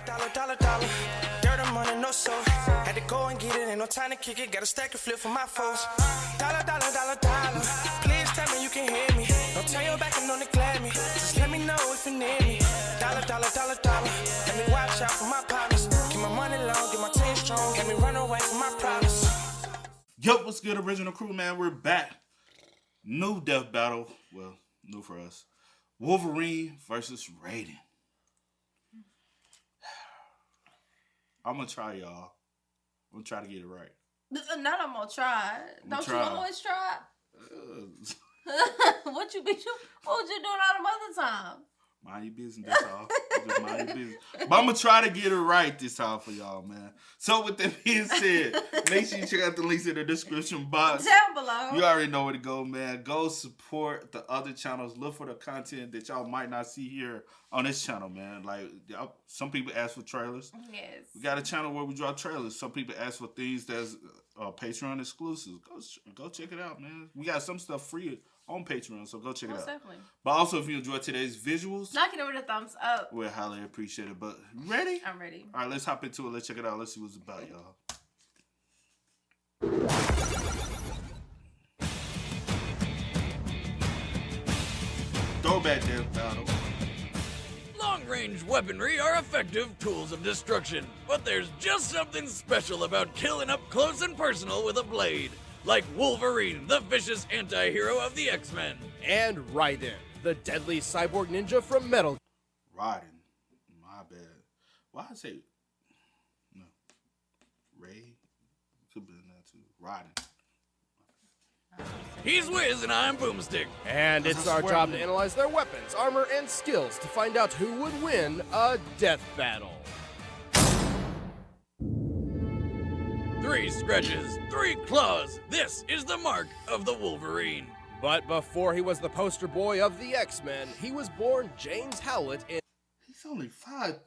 Dollar. Dirt and money, no soul. Had to go and get it, ain't no time to kick it. Got a stack and flip for my foes. Dollar. Please tell me you can hear me. Don't turn your back and don't neglect me. Just let me know if you need me. Dollar. Let me watch out for my partners. Keep my money long, get my team strong. Let me run away from my problems. Yo, what's good, original crew, man? We're back. New death battle. Well, new for us. Wolverine versus Raiden. I'm gonna try, y'all. I'm gonna try to get it right. Not I'm gonna try. Don't you always try? What was you doing all them other times? Mind your business, that's all. Just mind your business. But I'm gonna try to get it right this time for y'all, man. So with that being said, make sure you check out the links in the description box. Down below. You already know where to go, man. Go support the other channels. Look for the content that y'all might not see here on this channel, man. Like, some people ask for trailers. Yes. We got a channel where we draw trailers. Some people ask for things that's Patreon exclusive. Go check it out, man. We got some stuff free on Patreon, so go check it out. Definitely. But also, if you enjoyed today's visuals, knock it over the thumbs up. we'll highly appreciate it. But ready? I'm ready. All right, let's hop into it. Let's check it out. Let's see what it's about, y'all. Throwback death battle. Long-range weaponry are effective tools of destruction, but there's just something special about killing up close and personal with a blade. Like Wolverine, the vicious anti-hero of the X-Men. And Raiden, the deadly cyborg ninja from Metal. Raiden. My bad. Why I say... No. Ray? Could be in that too. Raiden. He's Wiz and I'm Boomstick. And it's our job to analyze their weapons, armor, and skills to find out who would win a death battle. 3 scratches, 3 claws. This is the mark of the Wolverine. But before he was the poster boy of the X-Men, he was born James Howlett in... He's only 5'3",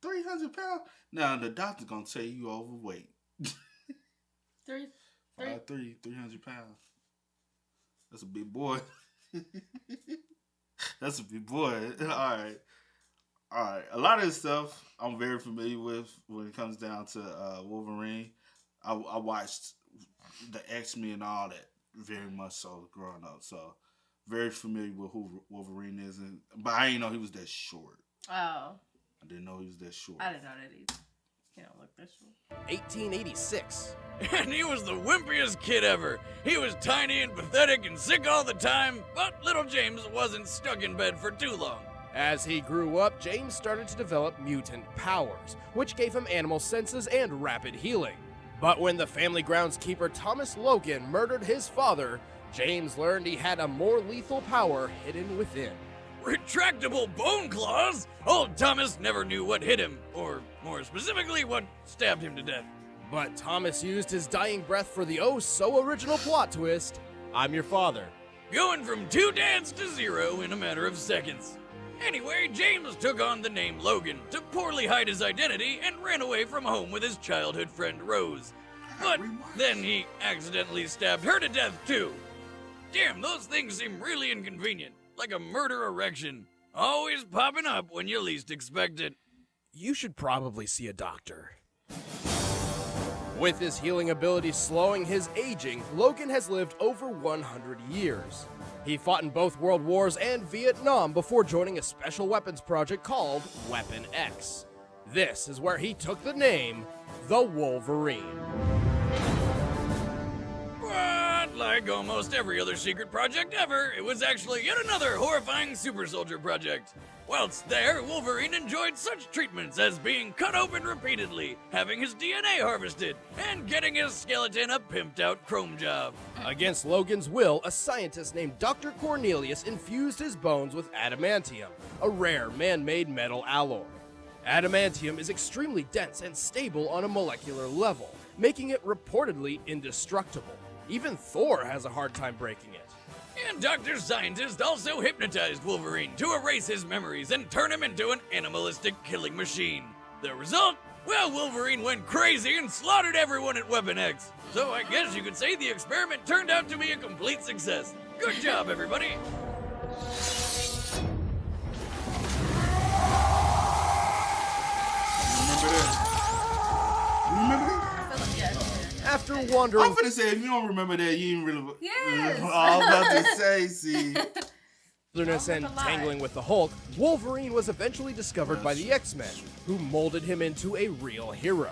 300 pounds. Now the doctor's gonna tell you overweight. 3. 5'3", 300 pounds. That's a big boy. That's a big boy. All right. A lot of this stuff I'm very familiar with when it comes down to Wolverine. I watched the X-Men and all that very much so growing up. So very familiar with who Wolverine is. But I didn't know he was that short. Oh. I didn't know he was that short. I didn't know that either. You don't look this short. 1886. And he was the wimpiest kid ever. He was tiny and pathetic and sick all the time, but little James wasn't stuck in bed for too long. As he grew up, James started to develop mutant powers, which gave him animal senses and rapid healing. But when the family groundskeeper Thomas Logan murdered his father, James learned he had a more lethal power hidden within. Retractable bone claws? Old Thomas never knew what hit him, or more specifically, what stabbed him to death. But Thomas used his dying breath for the oh-so-original plot twist, I'm your father. Going from 2 dads to 0 in a matter of seconds. Anyway, James took on the name Logan to poorly hide his identity and ran away from home with his childhood friend Rose. But then he accidentally stabbed her to death too. Damn, those things seem really inconvenient. Like a murder erection. Always popping up when you least expect it. You should probably see a doctor. With his healing ability slowing his aging, Logan has lived over 100 years. He fought in both World Wars and Vietnam before joining a special weapons project called Weapon X. This is where he took the name, the Wolverine. But like almost every other secret project ever, it was actually yet another horrifying super soldier project. Whilst there, Wolverine enjoyed such treatments as being cut open repeatedly, having his DNA harvested, and getting his skeleton a pimped-out chrome job. Against Logan's will, a scientist named Dr. Cornelius infused his bones with adamantium, a rare man-made metal alloy. Adamantium is extremely dense and stable on a molecular level, making it reportedly indestructible. Even Thor has a hard time breaking it. And Dr. Scientist also hypnotized Wolverine to erase his memories and turn him into an animalistic killing machine. The result? Well, Wolverine went crazy and slaughtered everyone at Weapon X. So I guess you could say the experiment turned out to be a complete success. Good job, everybody! After wandering... I'm finna say, if you don't remember that, you ain't really... Yes. I was about to say, see... wilderness and tangling with the Hulk, Wolverine was eventually discovered by the X-Men, who molded him into a real hero.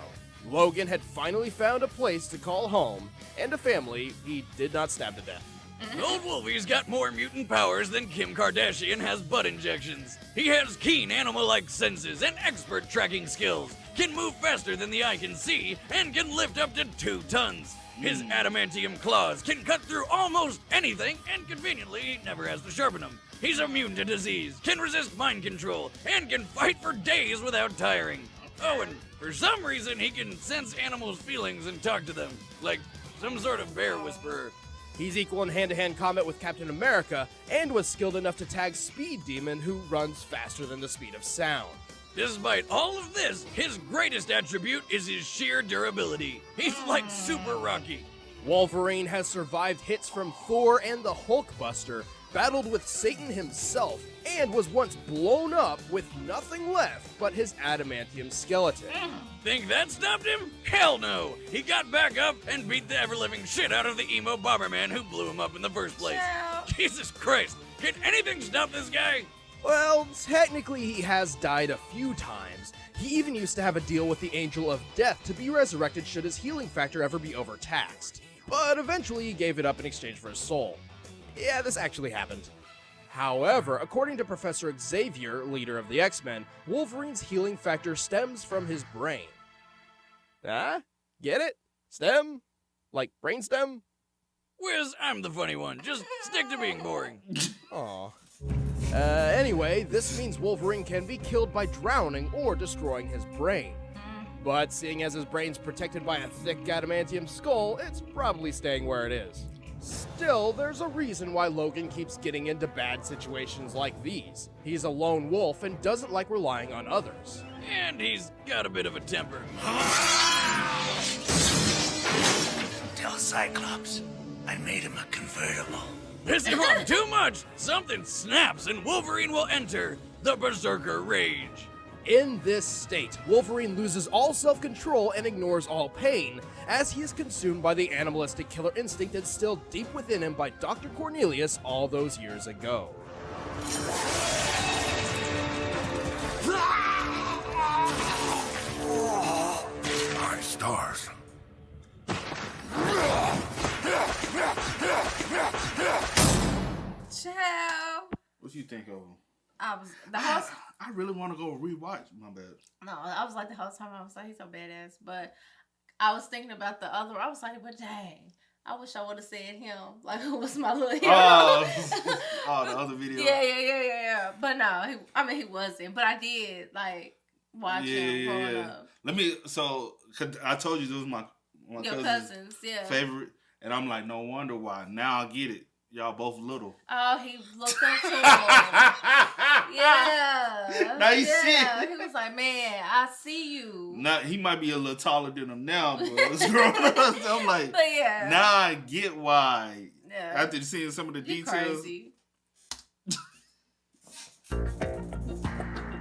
Logan had finally found a place to call home, and a family he did not stab to death. Old Wolvie's got more mutant powers than Kim Kardashian has butt injections. He has keen animal-like senses and expert tracking skills, can move faster than the eye can see, and can lift up to 2 tons. His adamantium claws can cut through almost anything, and conveniently, he never has to sharpen them. He's immune to disease, can resist mind control, and can fight for days without tiring. Oh, and for some reason, he can sense animals' feelings and talk to them, like some sort of bear whisperer. He's equal in hand-to-hand combat with Captain America, and was skilled enough to tag Speed Demon, who runs faster than the speed of sound. Despite all of this, his greatest attribute is his sheer durability. He's like Super Rocky. Wolverine has survived hits from Thor and the Hulkbuster, battled with Satan himself, and was once blown up with nothing left but his adamantium skeleton. Think that stopped him? Hell no! He got back up and beat the ever-living shit out of the emo Bomberman who blew him up in the first place. Yeah. Jesus Christ! Can anything stop this guy? Well, technically he has died a few times. He even used to have a deal with the Angel of Death to be resurrected should his healing factor ever be overtaxed. But eventually he gave it up in exchange for his soul. Yeah, this actually happened. However, according to Professor Xavier, leader of the X-Men, Wolverine's healing factor stems from his brain. Ah? Get it? Stem? Like brainstem? Wiz, I'm the funny one. Just stick to being boring. Aw. Anyway, this means Wolverine can be killed by drowning or destroying his brain. But seeing as his brain's protected by a thick adamantium skull, it's probably staying where it is. Still, there's a reason why Logan keeps getting into bad situations like these. He's a lone wolf and doesn't like relying on others. And he's got a bit of a temper. Tell Cyclops I made him a convertible. Piss him off too much! Something snaps and Wolverine will enter the Berserker Rage. In this state, Wolverine loses all self-control and ignores all pain, as he is consumed by the animalistic killer instinct instilled deep within him by Dr. Cornelius all those years ago. My stars. Ciao. What you think of him? I was the whole. I really want to go rewatch. My bad. No, I was like the whole time. I was like, he's so badass. But I was thinking about the other. I was like, but dang, I wish I would have said him. Like, who was my little hero? Oh, the other video. Yeah. But no, he wasn't. But I did like watch him growing up. So I told you this was my Your cousins, yeah. favorite, and I'm like, no wonder why. Now I get it. Y'all both little. Oh, he looked up to him. Yeah. Now you see. He was like, man, I see you. Now he might be a little taller than him now, but it's growing up. So I'm like, But yeah. now I get why. Yeah. After seeing some of the You details. crazy.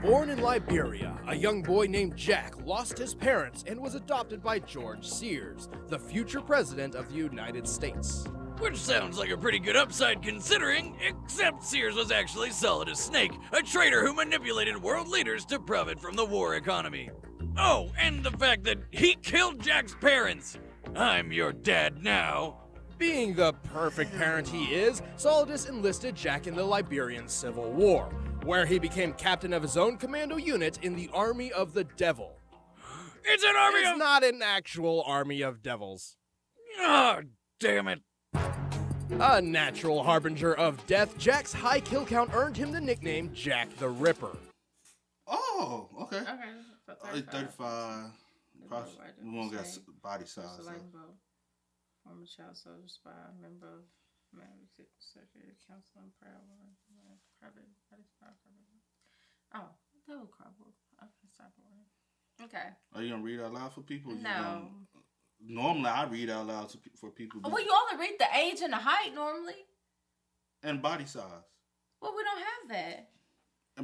Born in Liberia, a young boy named Jack lost his parents and was adopted by George Sears, the future president of the United States. Which sounds like a pretty good upside considering, except Sears was actually solid as Snake, a traitor who manipulated world leaders to profit from the war economy. Oh, and the fact that he killed Jack's parents. I'm your dad now. Being the perfect parent he is, Solidus enlisted Jack in the Liberian Civil War, where he became captain of his own commando unit in the Army of the Devil. It's an army It's of... not an actual army of devils. Oh, damn it. A natural harbinger of death, Jack's high kill count earned him the nickname Jack the Ripper. Oh, okay. Okay. 35. We won't got body size. So. Former child soldier spy, member of Secretary Council and private. Oh, double crumble. Okay, stop it. Okay. Are you gonna read out loud for people? No. Normally, I read out loud for people. Well, you only read the age and the height normally. And body size. Well, we don't have that.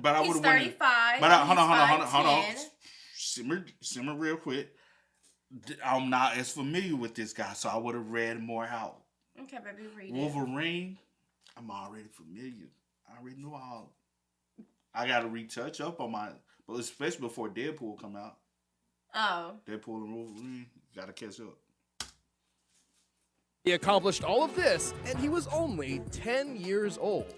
But I He's would 35. But hold on. He's 5'10". Simmer real quick. I'm not as familiar with this guy, so I would have read more out. Okay, baby, read it. Wolverine, I'm already familiar. I already know all. I got to retouch up on my, but especially before Deadpool come out. Oh. Deadpool and Wolverine, got to catch up. He accomplished all of this, and he was only 10 years old.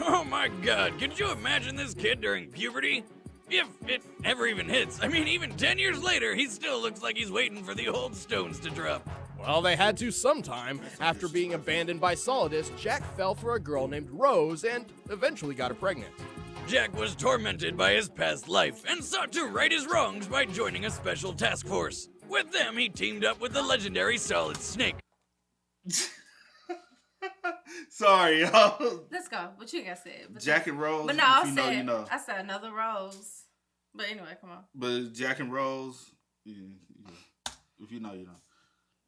Oh my god, could you imagine this kid during puberty? If it ever even hits. I mean, even 10 years later, he still looks like he's waiting for the old stones to drop. Well, they had to sometime. After being abandoned by Solidus, Jack fell for a girl named Rose and eventually got her pregnant. Jack was tormented by his past life and sought to right his wrongs by joining a special task force. With them, he teamed up with the legendary Solid Snake. Sorry, y'all. Let's go. What you guys said? Jack and Rose. But no, if I you know, said you know. I said another Rose. But anyway, come on. But Jack and Rose, yeah. If you know, you know.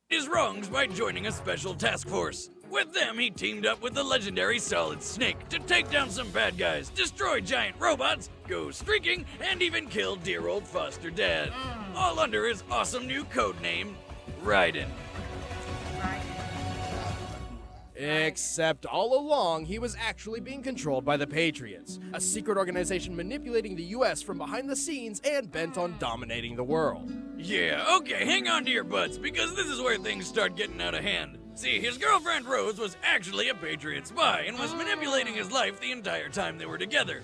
His wrongs by joining a special task force. With them, he teamed up with the legendary Solid Snake to take down some bad guys, destroy giant robots, go streaking, and even kill dear old foster dad. All under his awesome new code name, Raiden. Except all along, he was actually being controlled by the Patriots, a secret organization manipulating the US from behind the scenes and bent on dominating the world. Yeah, okay, hang on to your butts, because this is where things start getting out of hand. See, his girlfriend Rose was actually a Patriot spy and was manipulating his life the entire time they were together.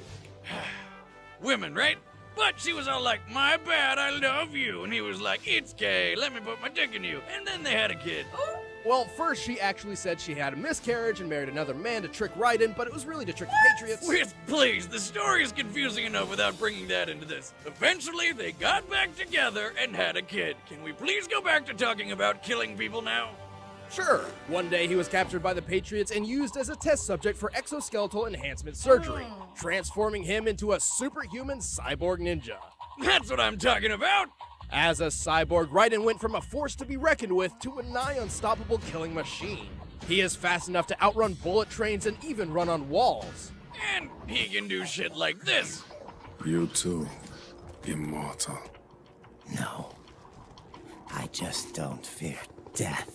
Women, right? But she was all like, my bad, I love you. And he was like, it's gay, let me put my dick in you. And then they had a kid. Well, first she actually said she had a miscarriage and married another man to trick Raiden, but it was really to trick the Patriots. Wait, please, the story is confusing enough without bringing that into this. Eventually, they got back together and had a kid. Can we please go back to talking about killing people now? Sure. One day he was captured by the Patriots and used as a test subject for exoskeletal enhancement surgery, transforming him into a superhuman cyborg ninja. That's what I'm talking about! As a cyborg, Raiden went from a force to be reckoned with to a nigh unstoppable killing machine. He is fast enough to outrun bullet trains and even run on walls. And he can do shit like this. You too, immortal. No. I just don't fear death.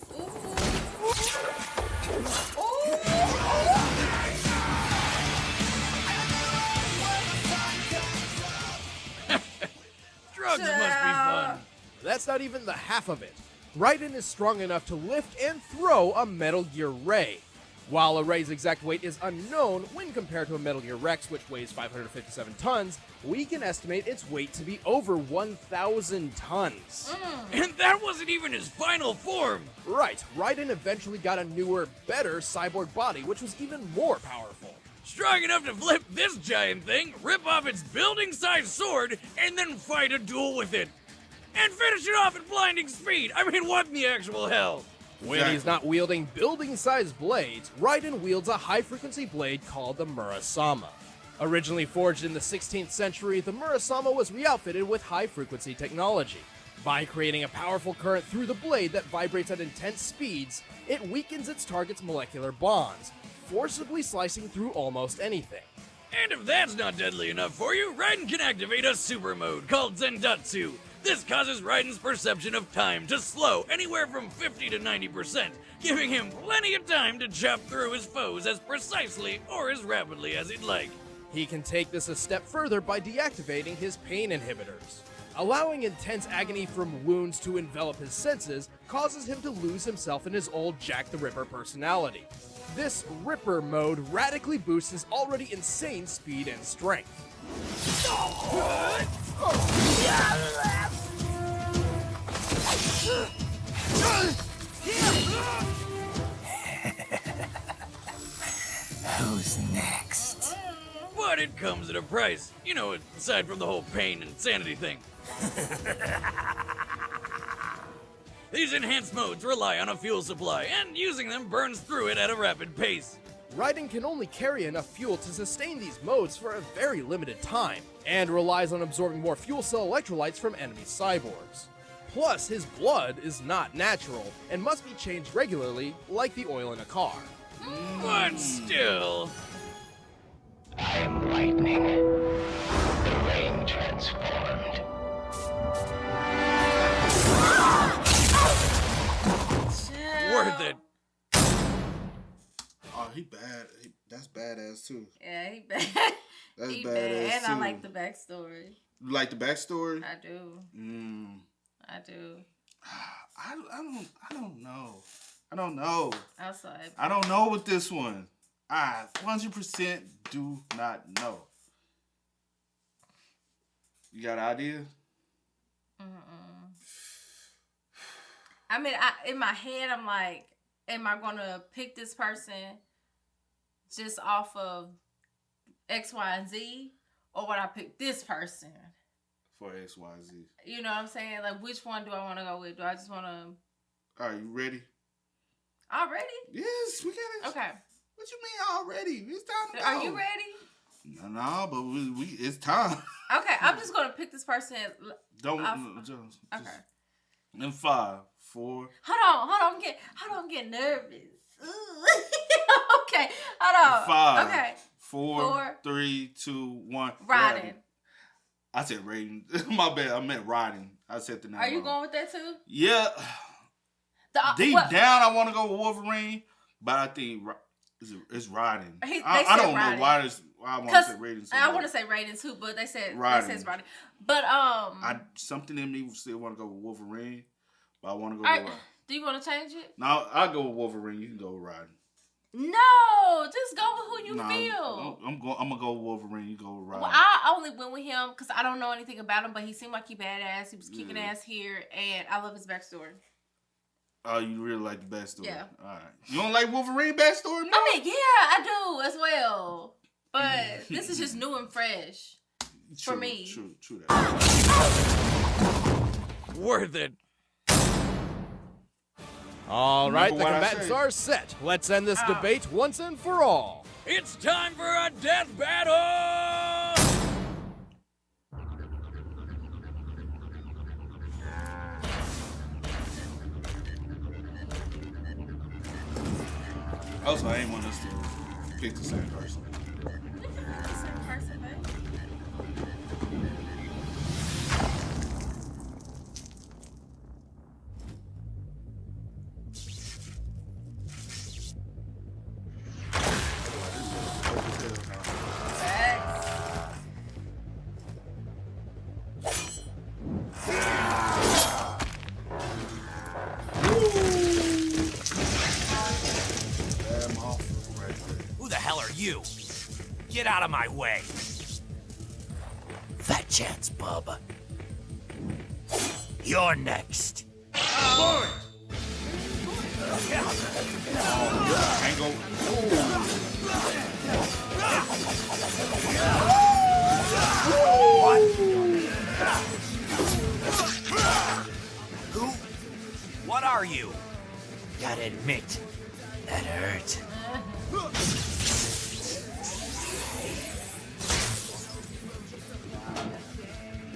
Drugs must be fun. That's not even the half of it. Raiden is strong enough to lift and throw a Metal Gear Ray. While a Ray's exact weight is unknown when compared to a Metal Gear Rex, which weighs 557 tons, we can estimate its weight to be over 1,000 tons. And that wasn't even his final form. Right, Raiden eventually got a newer, better cyborg body, which was even more powerful. Strong enough to flip this giant thing, rip off its building-sized sword, and then fight a duel with it. And finish it off at blinding speed. I mean, what in the actual hell? When he's not wielding building-sized blades, Raiden wields a high-frequency blade called the Murasama. Originally forged in the 16th century, the Murasama was re-outfitted with high-frequency technology. By creating a powerful current through the blade that vibrates at intense speeds, it weakens its target's molecular bonds, forcibly slicing through almost anything. And if that's not deadly enough for you, Raiden can activate a super mode called Zendatsu. This causes Raiden's perception of time to slow anywhere from 50 to 90%, giving him plenty of time to chop through his foes as precisely or as rapidly as he'd like. He can take this a step further by deactivating his pain inhibitors. Allowing intense agony from wounds to envelop his senses causes him to lose himself in his old Jack the Ripper personality. This Ripper mode radically boosts his already insane speed and strength. Who's next? But it comes at a price. You know, aside from the whole pain and sanity thing. These enhanced modes rely on a fuel supply, and using them burns through it at a rapid pace. Raiden can only carry enough fuel to sustain these modes for a very limited time, and relies on absorbing more fuel cell electrolytes from enemy cyborgs. Plus, his blood is not natural, and must be changed regularly, like the oil in a car. But still... I am lightning, the rain transformed. badass too. Yeah, he bad. That's He badass bad. And too. I like the backstory. You like the backstory? I do. I do. I don't know. I don't know. Outside. I don't know with this one. I 100% do not know. You got an idea? I mean, in my head, I'm like, am I going to pick this person just off of X, Y, and Z? Or would I pick this person? For X, Y, Z. You know what I'm saying? Like, which one do I want to go with? Do I just want to... Are you ready? Already? Yes, we got it. Okay. What you mean already? It's time to go. Are you ready? No, but we it's time. Okay, I'm just going to pick this person. Just, Okay. In 5, 4. Hold on, I'm getting nervous. Okay, hold on. 5, Okay. 4, 3, 2, 1. Raiden. I said Raiden. My bad. I meant Raiden. I said the name. Are you wrong. going with that too? Yeah. Deep down, I want to go with Wolverine, but I think it's Raiden. I don't know why I want to say Raiden. I want to say Raiden too, but they said Raiden. It says Raiden. But something in me still want to go with Wolverine, but I want to go with Raiden. Do you want to change it? No, I'll go with Wolverine. You can go with Raiden. No, just go with who you feel. I'm gonna go with Wolverine. You go with Raiden. Well, I only went with him because I don't know anything about him, but he seemed like he badass. He was kicking ass here, and I love his backstory. Oh, you really like the backstory? Yeah. All right. You don't like Wolverine backstory? No? I mean, yeah, I do as well. But this is just new and fresh for me. True that. Worth it. All right, the what I combatants say. are set. Let's end this debate once and for all. It's time for a death battle! Also, I ain't want us to pick the same person. Who the hell are you? Get out of my way. Fat chance, bub. You're next. Can't go. Who? What are you? Gotta admit, that hurt.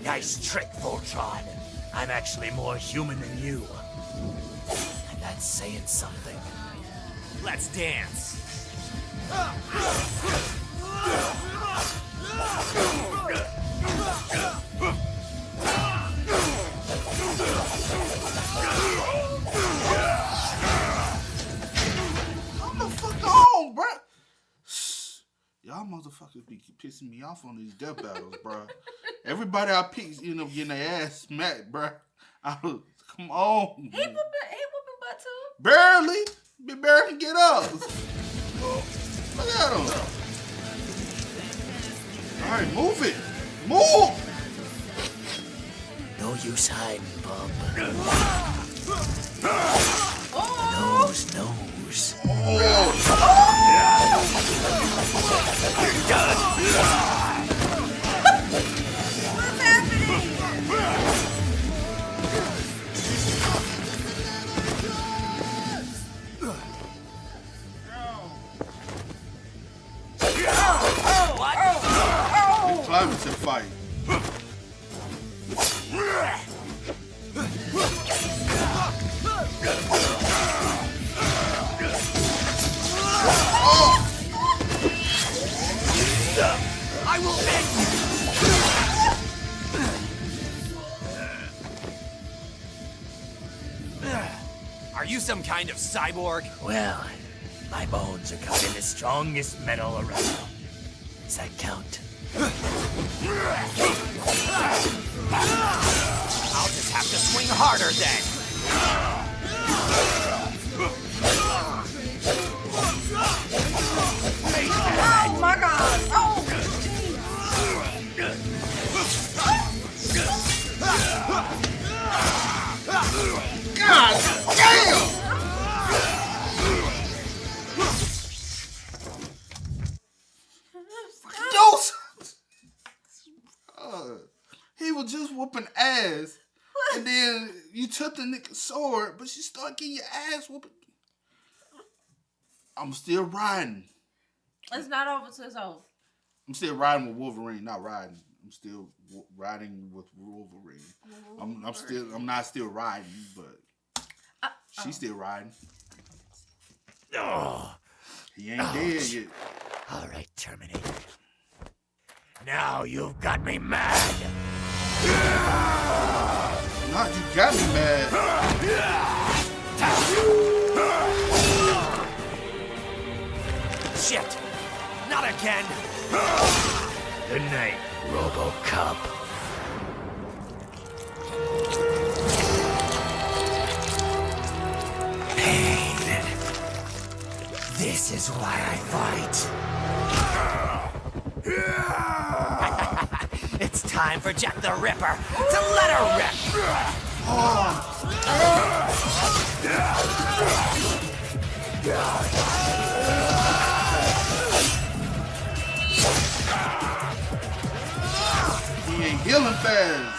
Nice trick, Voltron. I'm actually more human than you. And that's saying something. Let's dance. Come the fuck on, bro. Y'all motherfuckers be pissing me off on these death battles, bro. Everybody I pick, you know, getting their ass smacked, bro. Come on. He whooping butt too. Barely. Barely can get up. Look at him. All right, move it. Move. No use hiding, bub. Oh! Nose. What's happening? Climbing to the fight. I will end you! Are you some kind of cyborg? Well, My bones are covered in the strongest metal around. Does that count? I'll just have to swing harder then. Oh my God! Oh, God damn! Those. He was just whooping ass, and then you took the nigga's sword, but you start getting your ass whooping. I'm still riding. it's not over till it's over. I'm still riding with Wolverine, not riding. I'm still riding with Wolverine. I'm not still riding, but she's still riding. Oh. He ain't dead yet. All right, Terminator. Now you've got me mad. Not you got me mad. Shit! Not again! Good night, RoboCop. Pain. This is why I fight. It's time for Jack the Ripper to let her rip! He ain't healing fast.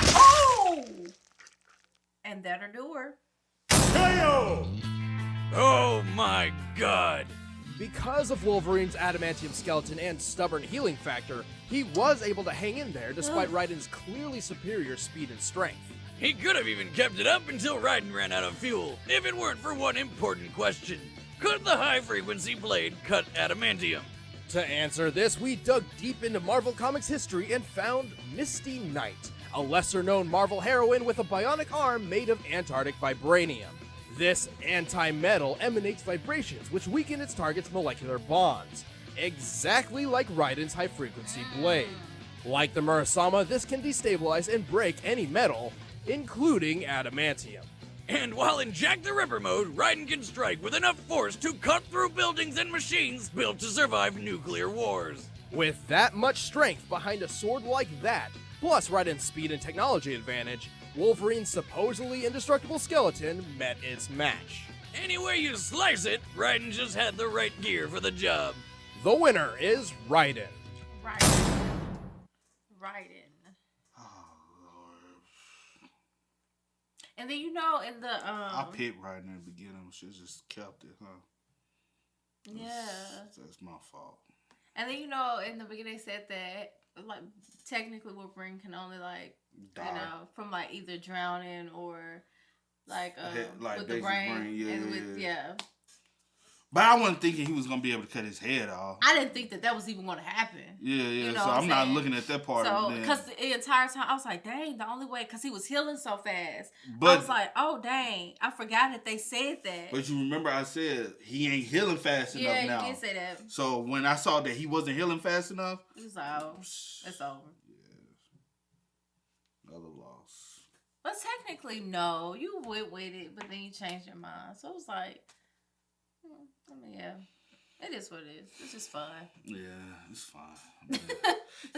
Oh! And that'll do her. Oh my god! Because of Wolverine's adamantium skeleton and stubborn healing factor, he was able to hang in there despite Raiden's clearly superior speed and strength. He could have even kept it up until Raiden ran out of fuel, if it weren't for one important question. Could the high-frequency blade cut adamantium? To answer this, we dug deep into Marvel Comics history and found Misty Knight, a lesser-known Marvel heroine with a bionic arm made of Antarctic vibranium. This anti-metal emanates vibrations which weaken its target's molecular bonds, exactly like Raiden's high-frequency blade. Like the Murasama, this can destabilize and break any metal, including adamantium. And while in Jack the Ripper mode, Raiden can strike with enough force to cut through buildings and machines built to survive nuclear wars. With that much strength behind a sword like that, plus Raiden's speed and technology advantage, Wolverine's supposedly indestructible skeleton met its match. Any way you slice it, Raiden just had the right gear for the job. The winner is Raiden. Raiden. And then in the I picked right in the beginning. She just kept it, huh? Yeah. That's my fault. And then in the beginning they said that like technically Wolverine can only Die. from either drowning or Like with the basic brain, yeah. But I wasn't thinking he was gonna be able to cut his head off. I didn't think that was even gonna happen. Yeah. know So what I'm not saying? looking at that part. So, of it. because the entire time I was like, dang, the only way, because he was healing so fast. But- I was like, oh, dang, I forgot that they said that. But you remember I said he ain't healing fast enough now. Yeah, you did say that. So when I saw that he wasn't healing fast enough, He was like, oh, it's over. another loss. But technically, no, you went with it, but then you changed your mind. So it was like, yeah, it is what it is. It's just fun. Yeah, it's fine.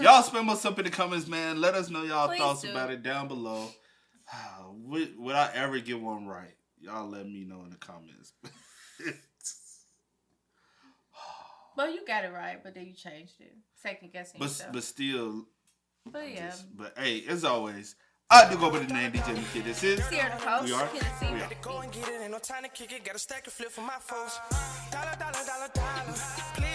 Y'all spam us up in the comments, man. Let us know y'all Please thoughts do. about it down below. Would I ever get one right? Y'all let me know in the comments. But you got it right, but then you changed it. Second guessing yourself. But still. But yeah. But hey, as always, I do go by the name DJ McKid. This is Sierra the Coast. We are. Kid and We are. Seaman. Go and get it, ain't no time to kick it. Got a stack and flip for my foes. Dollar, dollar, dollar, dollar. Please